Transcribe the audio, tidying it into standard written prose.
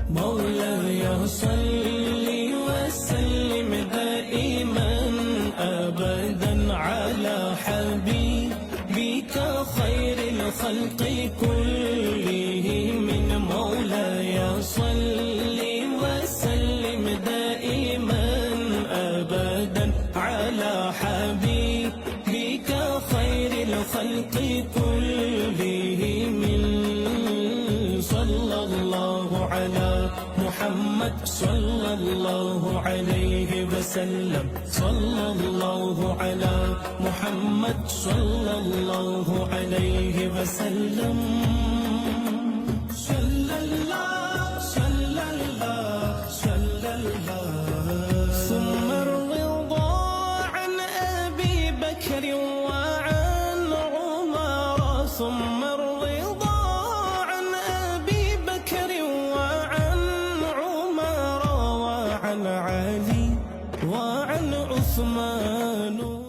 مولاي صل وسلم دائما أبدا على حبيبك خير الخلق كلهم. مولاي صل وسلم دائما أبدا على حبيبك خير الخلق كلهم. صلى الله على محمد صلى الله عليه وسلم. صلى الله على محمد صلى الله عليه وسلم. صلى الله صلى الله صلى الله. ثم الرضا عن أبي بكر وعن عمر. ثم الرضا عن أبي بكر وعن عمر وعن علي وعن عثمان.